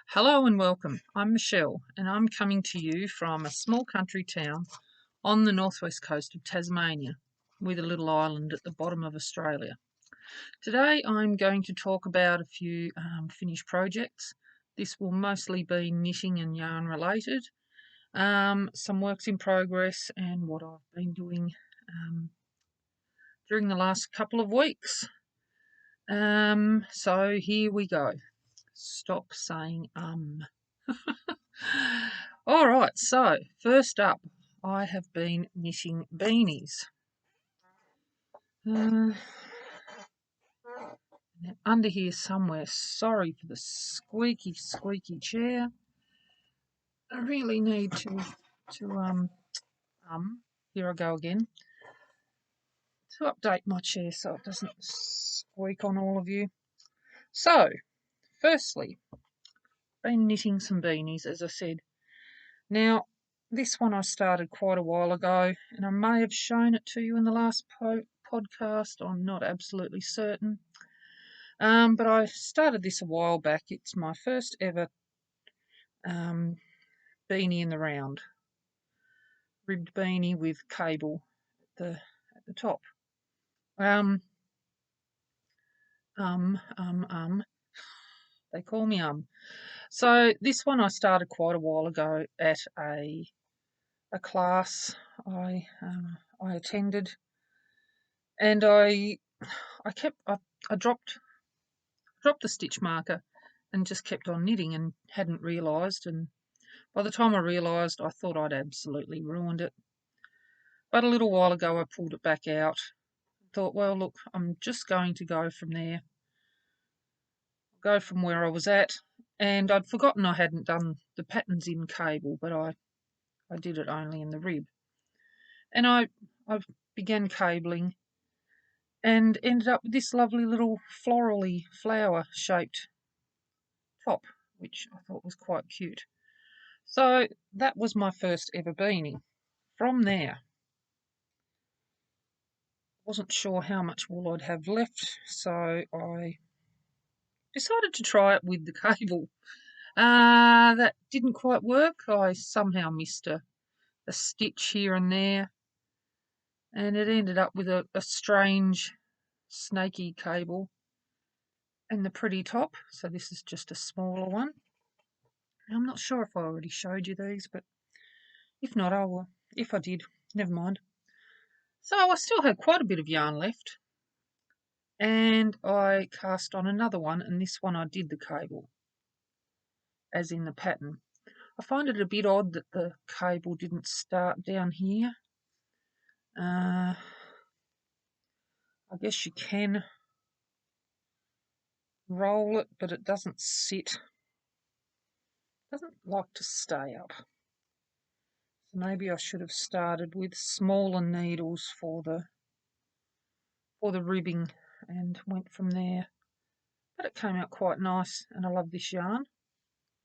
Hello and welcome. I'm Michelle and I'm coming to you from a small country town on the northwest coast of Tasmania with a little island at the bottom of Australia. Today I'm going to talk about a few finished projects. This will mostly be knitting and yarn related, some works in progress and what I've been doing during the last couple of weeks. So here we go. Stop saying All right, so first up, I have been knitting beanies. Under here somewhere, sorry for the squeaky chair. I really need to here I go again, to update my chair so it doesn't squeak on all of you. So, firstly, been knitting some beanies, as I said. Now, this one I started quite a while ago, and I may have shown it to you in the last podcast. I'm not absolutely certain. But I started this a while back. It's my first ever beanie in the round. Ribbed beanie with cable at the top. They call me So this one I started quite a while ago at a class I attended, and I dropped the stitch marker and just kept on knitting and hadn't realised, and by the time I realised, I thought I'd absolutely ruined it. But a little while ago I pulled it back out, thought, well, look, I'm just going to go from there, go from where I was at, and I'd forgotten I hadn't done the patterns in cable, but I did it only in the rib. And I began cabling and ended up with this lovely little florally flower-shaped top, which I thought was quite cute. So that was my first ever beanie. From there, wasn't sure how much wool I'd have left, so I decided to try it with the cable. That didn't quite work. I somehow missed a stitch here and there, and it ended up with a strange snaky cable and the pretty top. So this is just a smaller one. I'm not sure if I already showed you these, but if not, I will. If I did, never mind. So I still had quite a bit of yarn left, and I cast on another one, and this one I did the cable, as in the pattern. I find it a bit odd that the cable didn't start down here. I guess you can roll it, but it doesn't sit. It doesn't like to stay up. So maybe I should have started with smaller needles for the ribbing and went from there. But it came out quite nice, and I love this yarn.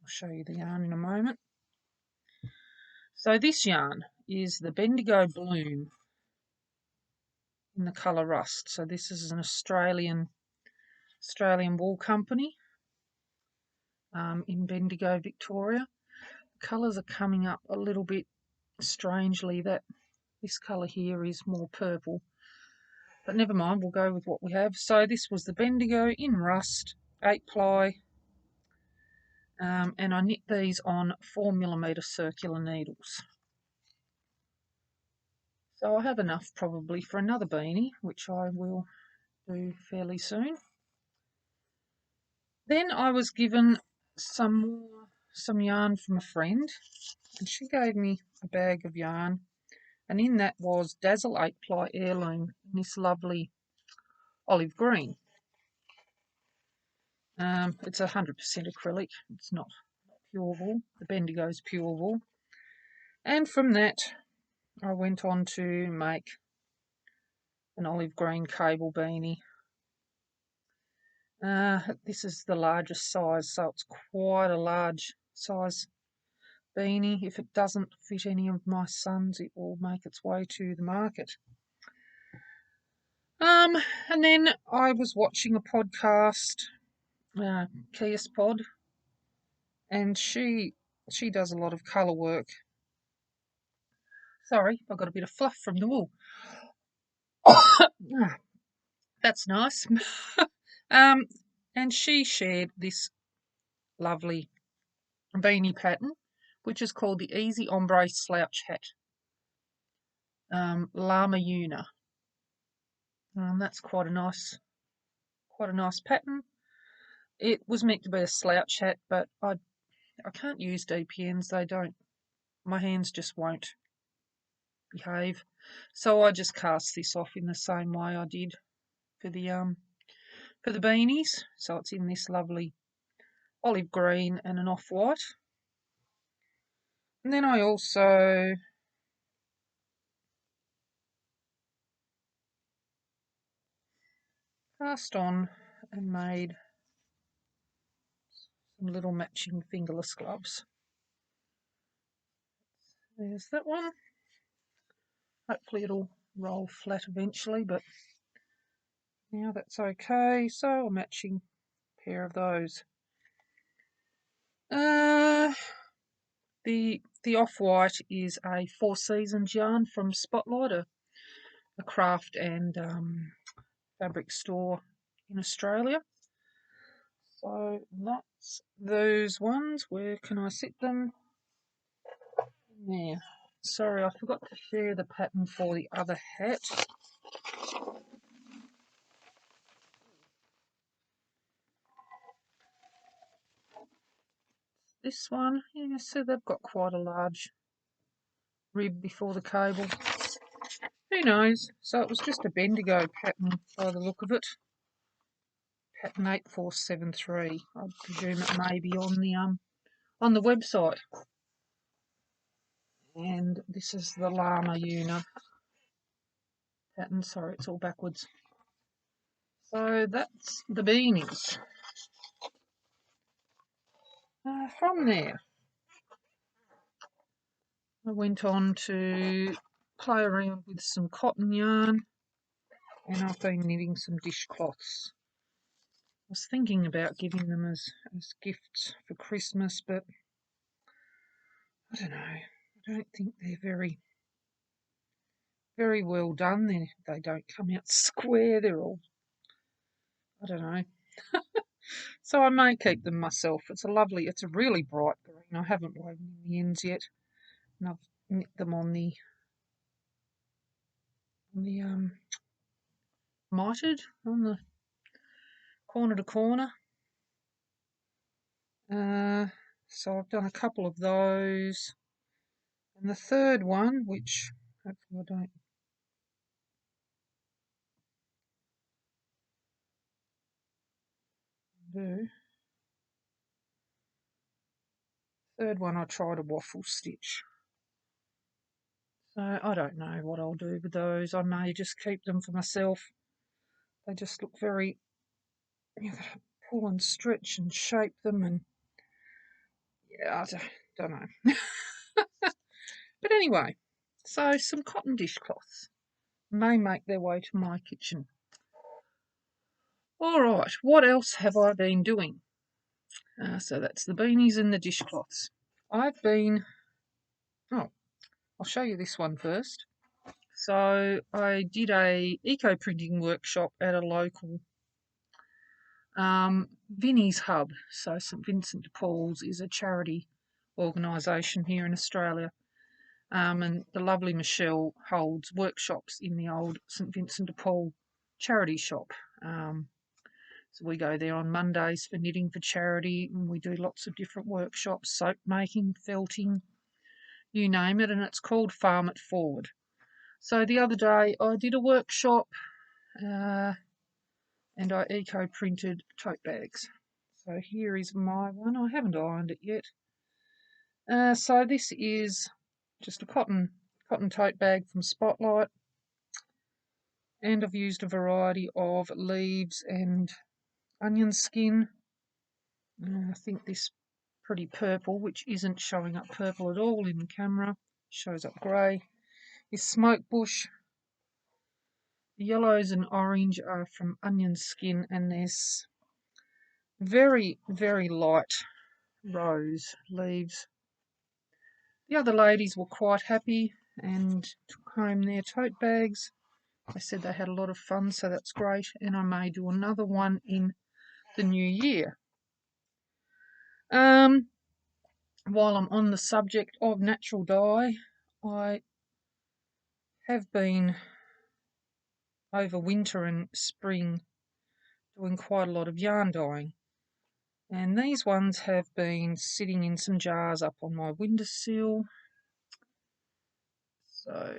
I'll show you the yarn in a moment. So this yarn is the Bendigo Bloom in the colour Rust. So this is an Australian wool company in Bendigo, Victoria. The colours are coming up a little bit strangely. That this colour here is more purple, but never mind, we'll go with what we have. So this was the Bendigo in Rust, 8-ply, and I knit these on 4mm circular needles. So I have enough probably for another beanie, which I will do fairly soon. Then I was given some yarn from a friend, and she gave me a bag of yarn, and in that was Dazzle 8-ply heirloom in this lovely olive green. It's 100% acrylic. It's not pure wool. The Bendigo's pure wool. And from that, I went on to make an olive green cable beanie. This is the largest size, so it's quite a large size beanie. If it doesn't fit any of my sons, it will make its way to the market. And then I was watching a podcast, Kias Pod, and she does a lot of colour work. Sorry, I got a bit of fluff from the wool. That's nice. And she shared this lovely beanie pattern, which is called the Easy Ombre Slouch Hat, Llama Una. That's quite a nice pattern. It was meant to be a slouch hat, but I can't use DPNs. They don't. My hands just won't behave. So I just cast this off in the same way I did for the beanies. So it's in this lovely olive green and an off-white. And then I also cast on and made some little matching fingerless gloves. There's that one. Hopefully it'll roll flat eventually, but now that's okay. So a matching pair of those. The off-white is a Four Seasons yarn from Spotlight, a craft and fabric store in Australia. So that's those ones. Where can I sit them? There. Sorry, I forgot to share the pattern for the other hat. This one, yeah, so they've got quite a large rib before the cable. Who knows? So it was just a Bendigo pattern by the look of it. Pattern 8473. I presume it may be on the website. And this is the Llama Una pattern. Sorry, it's all backwards. So that's the beanies. From there, I went on to play around with some cotton yarn, and I've been knitting some dishcloths. I was thinking about giving them as gifts for Christmas, but I don't know. I don't think they're very well done. They don't come out square. They're all, I don't know. So I may keep them myself. It's a really bright green. I haven't woven in the ends yet, and I've knit them on the mitered on the corner to corner. So I've done a couple of those, and the third one, which hopefully I don't do. Third one I tried a waffle stitch. So I don't know what I'll do with those. I may just keep them for myself. They just look very, you've got to pull and stretch and shape them, and yeah, I don't know. But anyway, so some cotton dishcloths may make their way to my kitchen. All right, what else have I been doing? So that's the beanies and the dishcloths. I'll show you this one first. So I did a eco printing workshop at a local Beanies hub. So St Vincent de Paul's is a charity organisation here in Australia. And the lovely Michelle holds workshops in the old St Vincent de Paul charity shop. So we go there on Mondays for knitting for charity, and we do lots of different workshops, soap making, felting, you name it, and it's called Farm It Forward. So the other day I did a workshop and I eco-printed tote bags. So here is my one. I haven't ironed it yet. So this is just a cotton tote bag from Spotlight, and I've used a variety of leaves and onion skin. I think this pretty purple, which isn't showing up purple at all in the camera, shows up grey, is smoke bush. The yellows and orange are from onion skin, and there's very, very light rose leaves. The other ladies were quite happy and took home their tote bags. They said they had a lot of fun, so that's great, and I may do another one in the new year. While I'm on the subject of natural dye, I have been over winter and spring doing quite a lot of yarn dyeing, and these ones have been sitting in some jars up on my windowsill. So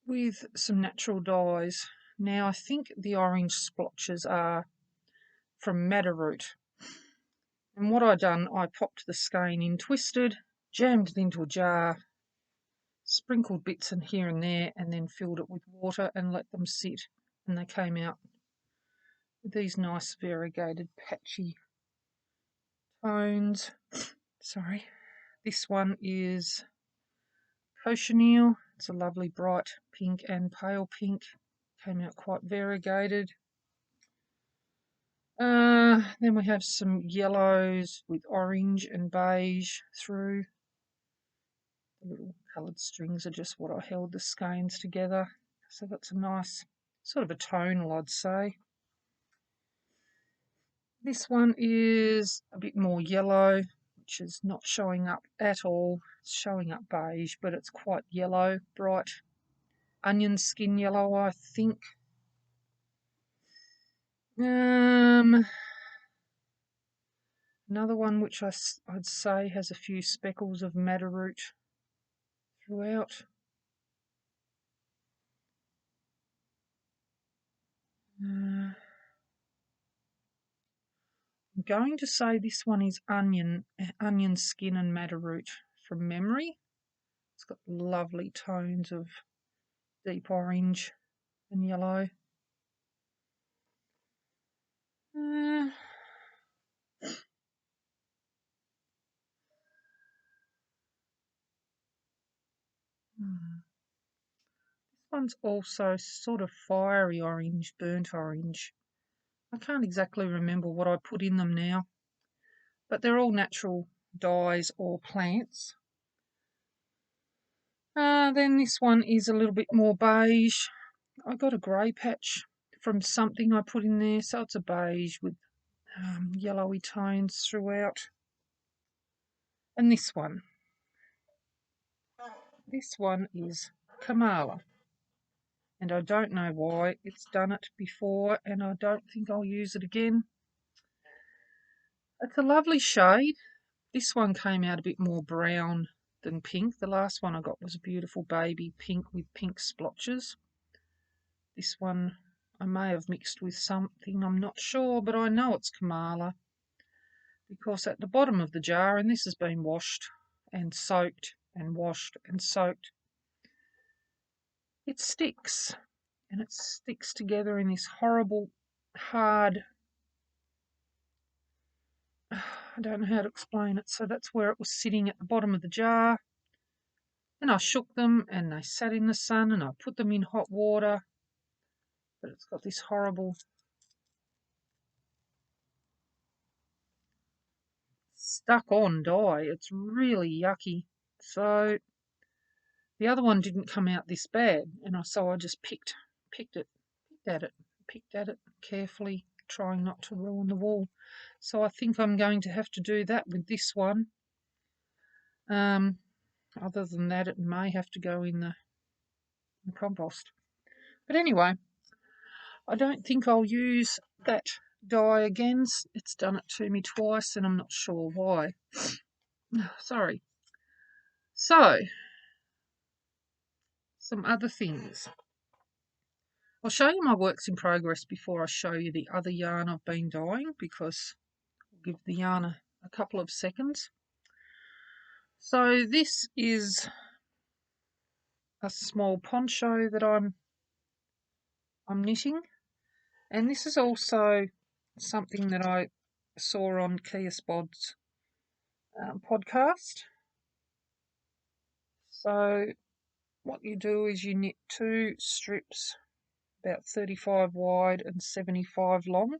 with some natural dyes. Now I think the orange splotches are from madder root. And what I done, I popped the skein in twisted, jammed it into a jar, sprinkled bits in here and there, and then filled it with water and let them sit. And they came out with these nice variegated patchy tones. Sorry. This one is cochineal. It's a lovely bright pink and pale pink. Came out quite variegated. Then we have some yellows with orange and beige through. The little coloured strings are just what I held the skeins together. So that's a nice sort of a tonal, I'd say. This one is a bit more yellow, which is not showing up at all. It's showing up beige, but it's quite yellow, bright onion skin yellow, I think. Another one which I'd say has a few speckles of madder root throughout. I'm going to say this one is onion skin and madder root from memory. It's got lovely tones of deep orange and yellow. This one's also sort of fiery orange, burnt orange. I can't exactly remember what I put in them now, but they're all natural dyes or plants. Then this one is a little bit more beige. I got a grey patch from something I put in there, so it's a beige with yellowy tones throughout. And this one is Kamala, and I don't know why. It's done it before, and I don't think I'll use it again. It's a lovely shade. This one came out a bit more brown than pink. The last one I got was a beautiful baby pink with pink splotches. This one I may have mixed with something, I'm not sure, but I know it's Kamala because at the bottom of the jar, and this has been washed and soaked and washed and soaked, it sticks, and it sticks together in this horrible, hard, I don't know how to explain it. So that's where it was sitting at the bottom of the jar. And I shook them and they sat in the sun, and I put them in hot water. But it's got this horrible stuck on dye. It's really yucky. So the other one didn't come out this bad, and so I just picked at it carefully, trying not to ruin the wool. So I think I'm going to have to do that with this one. Other than that, it may have to go in the compost. But anyway, I don't think I'll use that dye again. It's done it to me twice, and I'm not sure why. Sorry. So, some other things. I'll show you my works in progress before I show you the other yarn I've been dyeing, because I'll give the yarn a couple of seconds. So this is a small poncho that I'm knitting, and this is also something that I saw on Kia Spod's podcast. So what you do is you knit 2 strips about 35 wide and 75 long,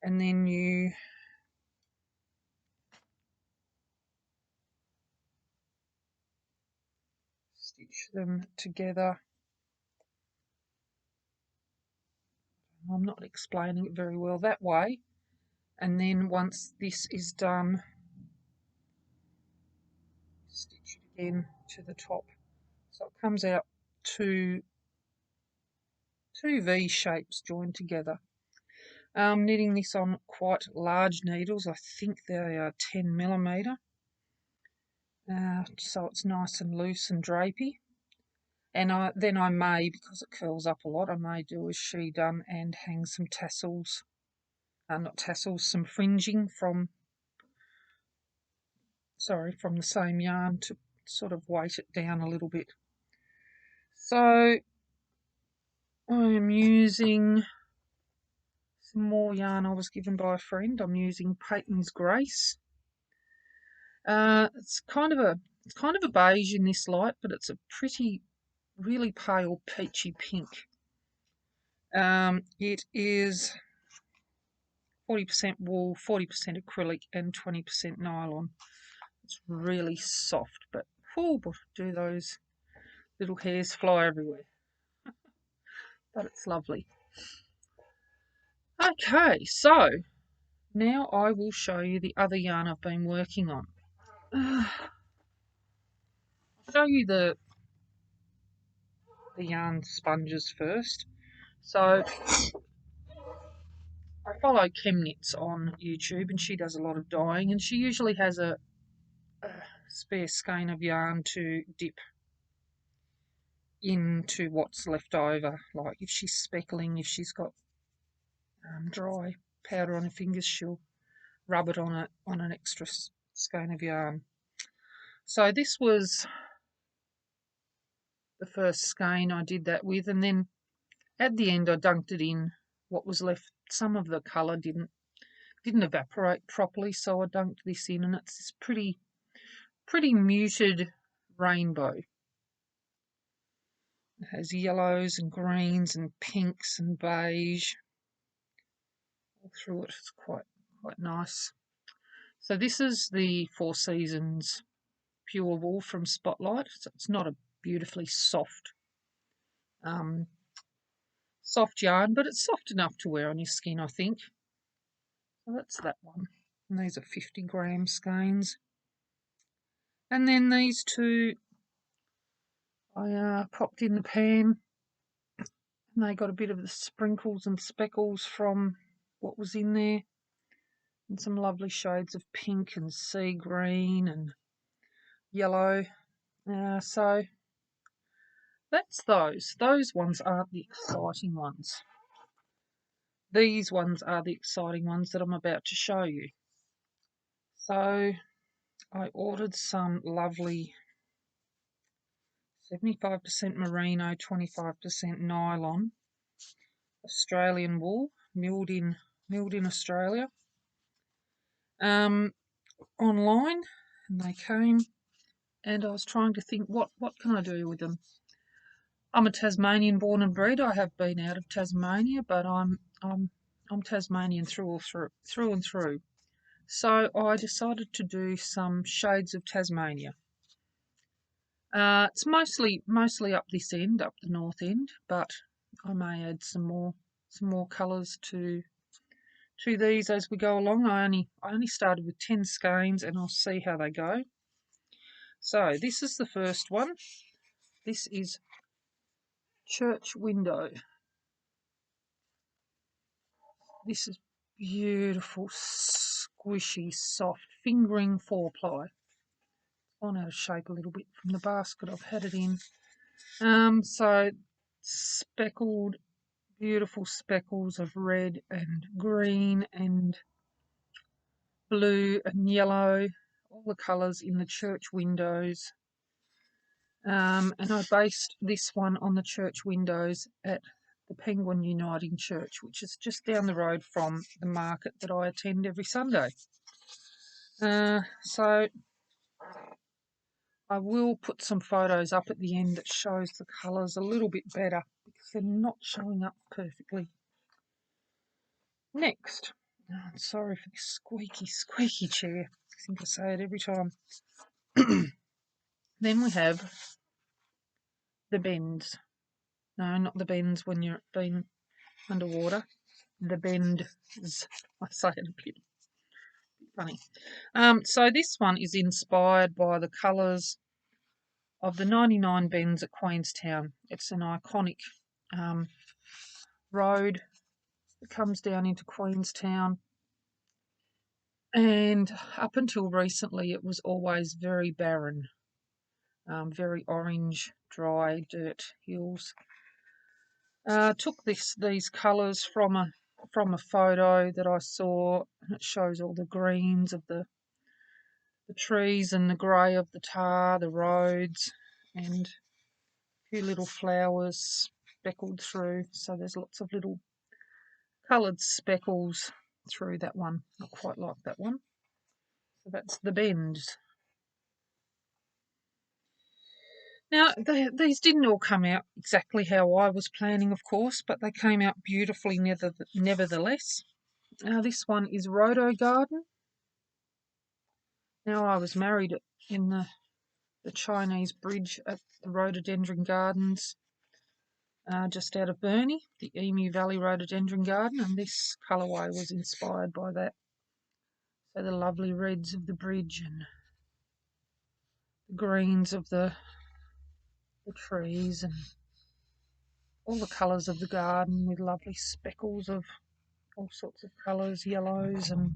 and then you them together. I'm not explaining it very well that way. And then once this is done, stitch it again to the top. So it comes out two V shapes joined together. I'm knitting this on quite large needles. I think they are 10mm. So it's nice and loose and drapey. And then I may, because it curls up a lot, I may do as she done and hang some tassels, not tassels, some fringing from the same yarn to sort of weight it down a little bit. So I am using some more yarn I was given by a friend. I'm using Peyton's Grace. It's kind of a beige in this light, but it's a pretty, really pale peachy pink. It is 40% wool, 40% acrylic, and 20% nylon. It's really soft, but do those little hairs fly everywhere. But it's lovely. Okay, so now I will show you the other yarn I've been working on. I'll show you the yarn sponges first. So I follow Chemknits on YouTube, and she does a lot of dyeing, and she usually has a spare skein of yarn to dip into what's left over. Like if she's speckling, if she's got dry powder on her fingers, she'll rub it on an extra skein of yarn. So this was the first skein I did that with, and then at the end I dunked it in what was left. Some of the colour didn't evaporate properly, so I dunked this in, and it's this pretty muted rainbow. It has yellows and greens and pinks and beige all through it. It's quite nice. So this is the Four Seasons pure wool from Spotlight. So it's not a beautifully soft yarn, but it's soft enough to wear on your skin, I think. So that's that one. And these are 50-gram skeins. And then these two I popped in the pan, and they got a bit of the sprinkles and speckles from what was in there, and some lovely shades of pink and sea green and yellow. So that's those. Those ones aren't the exciting ones. These ones are the exciting ones that I'm about to show you. So I ordered some lovely 75% merino, 25% nylon Australian wool, milled in Australia, online, and they came, and I was trying to think what can I do with them. I'm a Tasmanian born and bred. I have been out of Tasmania, but I'm Tasmanian through and through. So I decided to do some shades of Tasmania. It's mostly up this end, up the north end, but I may add some more colours to these as we go along. I only started with 10 skeins, and I'll see how they go. So this is the first one. This is Church Window. This is beautiful, squishy, soft, fingering 4-ply. Gone out of shape a little bit from the basket I've had it in. So speckled, beautiful speckles of red and green and blue and yellow, all the colours in the church windows. And I based this one on the church windows at the Penguin Uniting Church, which is just down the road from the market that I attend every Sunday. So I will put some photos up at the end that shows the colours a little bit better, because they're not showing up perfectly. Next, sorry for this squeaky chair. I think I say it every time. Then we have the bends. No, not the bends when you're been underwater. The bends. I say it a bit funny. So this one is inspired by the colours of the 99 Bends at Queenstown. It's an iconic road that comes down into Queenstown. And up until recently, it was always very barren, very orange, dry dirt hills. Took these colours from a photo that I saw, and it shows all the greens of the trees and the grey of the tar, the roads, and a few little flowers speckled through. So there's lots of little coloured speckles through that one. Not quite like that one. So that's the Bends. Now, these didn't all come out exactly how I was planning, of course, but they came out beautifully nevertheless. Now, this one is Rhodo Garden. Now, I was married in the Chinese bridge at the Rhododendron Gardens just out of Burnie, the Emu Valley Rhododendron Garden, and this colourway was inspired by that. So the lovely reds of the bridge and the greens of the trees and all the colours of the garden with lovely speckles of all sorts of colours, yellows and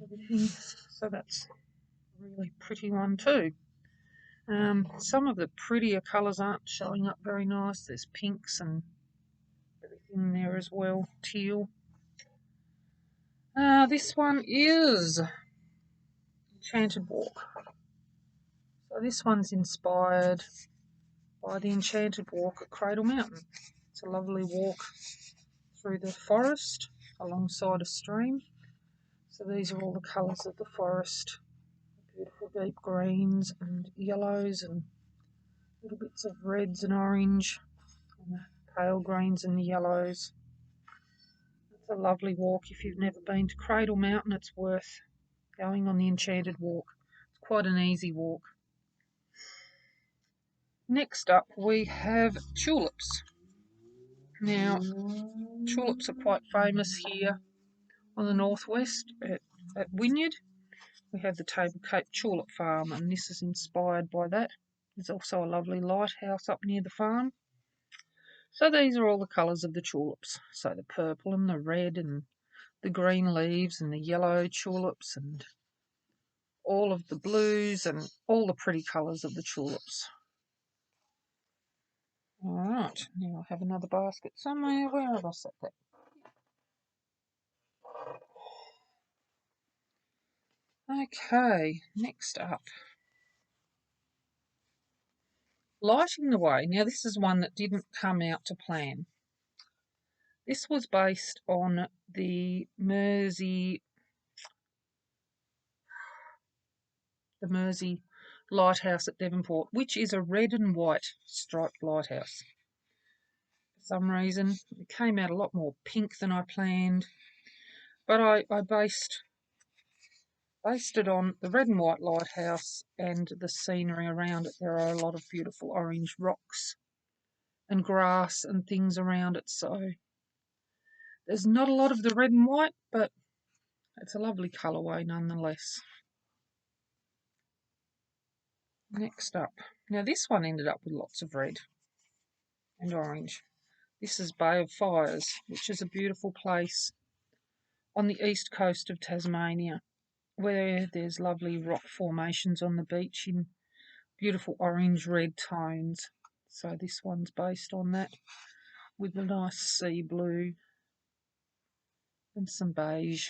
everything. So that's a really pretty one too. Some of the prettier colours aren't showing up very nice. There's pinks and everything there as well, teal. This one is Enchanted Walk. So this one's inspired by the Enchanted Walk at Cradle Mountain. It's a lovely walk through the forest alongside a stream. So these are all the colours of the forest. Beautiful deep greens and yellows and little bits of reds and orange and the pale greens and the yellows. It's a lovely walk. If you've never been to Cradle Mountain, it's worth going on the Enchanted Walk. It's quite an easy walk. Next up we have tulips. Now, tulips are quite famous here on the northwest at Wynyard. We have the Table Cape Tulip Farm, and this is inspired by that. There's also a lovely lighthouse up near the farm. So these are all the colours of the tulips. So the purple and the red and the green leaves and the yellow tulips and all of the blues and all the pretty colours of the tulips. All right, now I have another basket somewhere. Where have I set that? Okay, next up. Lighting the Way. Now this is one that didn't come out to plan. This was based on the Mersey lighthouse at Devonport, which is a red and white striped lighthouse. For some reason, it came out a lot more pink than I planned, but I based it on the red and white lighthouse and the scenery around it. There are a lot of beautiful orange rocks and grass and things around it, so there's not a lot of the red and white, but it's a lovely colourway nonetheless. Next up. Now this one ended up with lots of red and orange. This is Bay of Fires, which is a beautiful place on the east coast of Tasmania, where there's lovely rock formations on the beach in beautiful orange-red tones. So this one's based on that, with a nice sea blue and some beige.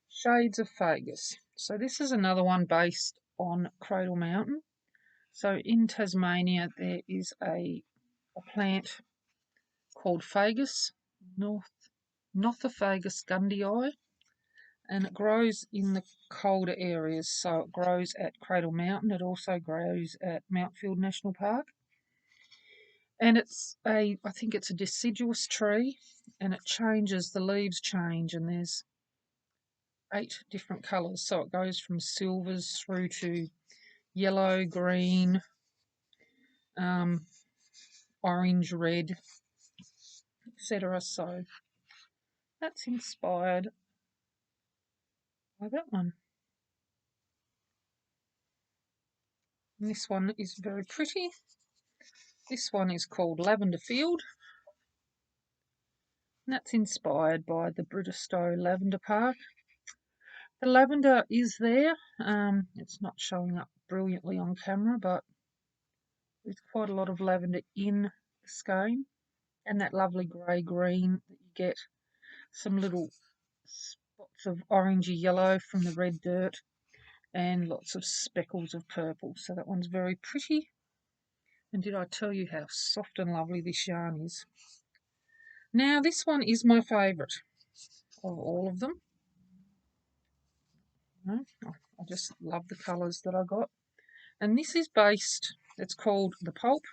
Shades of Fagus. So this is another one based on Cradle Mountain. So in Tasmania there is a plant called Fagus, Nothofagus gundii, and it grows in the colder areas. So it grows at Cradle Mountain. It also grows at Mountfield National Park. And I think it's a deciduous tree, and it changes, the leaves change, and there's 8 different colours. So it goes from silvers through to yellow, green, orange, red, etc. So that's inspired by that one. And this one is very pretty. This one is called Lavender Field. And that's inspired by the Bristow Lavender Park. The lavender is there. It's not showing up brilliantly on camera, but there's quite a lot of lavender in the skein. And that lovely grey-green that you get. Some little spots of orangey yellow from the red dirt. And lots of speckles of purple. So that one's very pretty. And did I tell you how soft and lovely this yarn is? Now, this one is my favourite of all of them. I just love the colours that I got. And this is based, it's called The Pulp,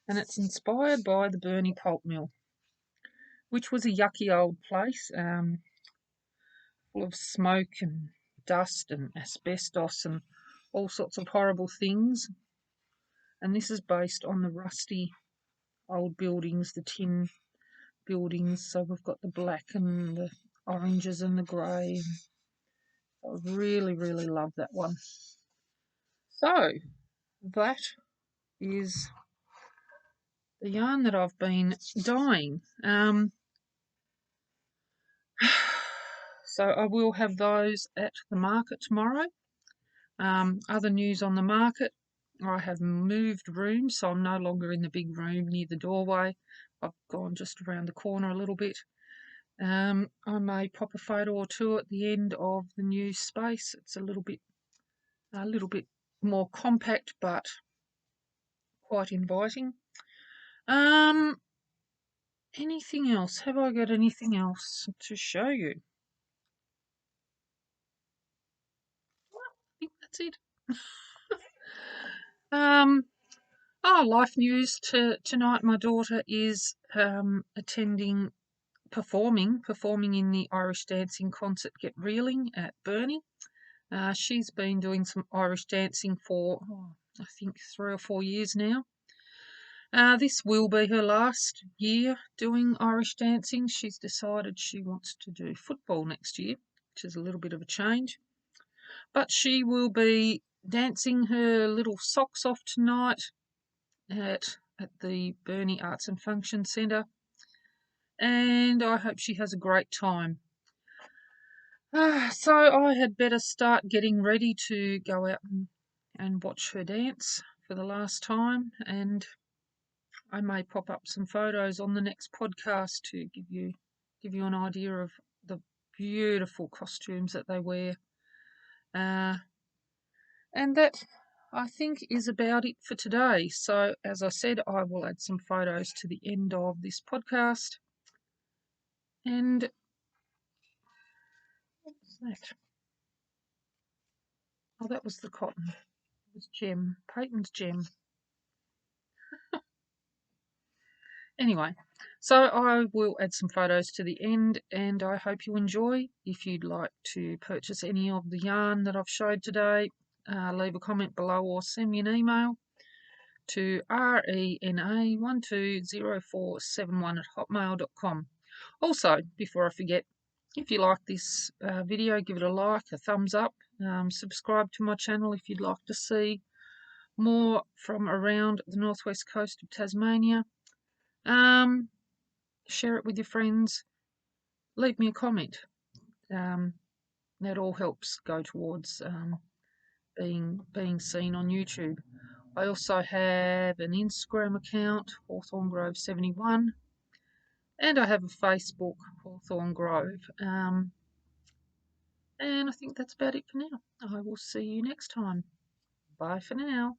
and it's inspired by the Burnie Pulp Mill, which was a yucky old place, full of smoke and dust and asbestos and all sorts of horrible things. And this is based on the rusty old buildings, the tin buildings. So we've got the black and the oranges and the grey. I really, really love that one. So that is the yarn that I've been dyeing. So I will have those at the market tomorrow. Other news on the market, I have moved rooms, so I'm no longer in the big room near the doorway. I've gone just around the corner a little bit. I may pop a photo or two at the end of the new space. It's a little bit more compact, but quite inviting. Anything else? Have I got anything else to show you? I think that's it. Life news tonight. My daughter is performing in the Irish dancing concert Get Reeling at Beanies. She's been doing some Irish dancing for, I think, 3 or 4 years now. This will be her last year doing Irish dancing. She's decided she wants to do football next year, which is a little bit of a change. But she will be dancing her little socks off tonight at the Beanies Arts and Function Centre. And I hope she has a great time. So I had better start getting ready to go out and watch her dance for the last time, and I may pop up some photos on the next podcast to give you an idea of the beautiful costumes that they wear. And that, I think, is about it for today. So, as I said, I will add some photos to the end of this podcast. And what was that? Oh, that was the cotton. It was Gem, Peyton's Gem. Anyway, so I will add some photos to the end, and I hope you enjoy. If you'd like to purchase any of the yarn that I've showed today, leave a comment below or send me an email to rena120471@hotmail.com. Also, before I forget, if you like this video, give it a like, a thumbs up, subscribe to my channel if you'd like to see more from around the northwest coast of Tasmania. Share it with your friends. Leave me a comment. That all helps go towards being seen on YouTube. I also have an Instagram account, Hawthorn Grove 71, and I have a Facebook, Hawthorn Grove. And I think that's about it for now. I will see you next time. Bye for now.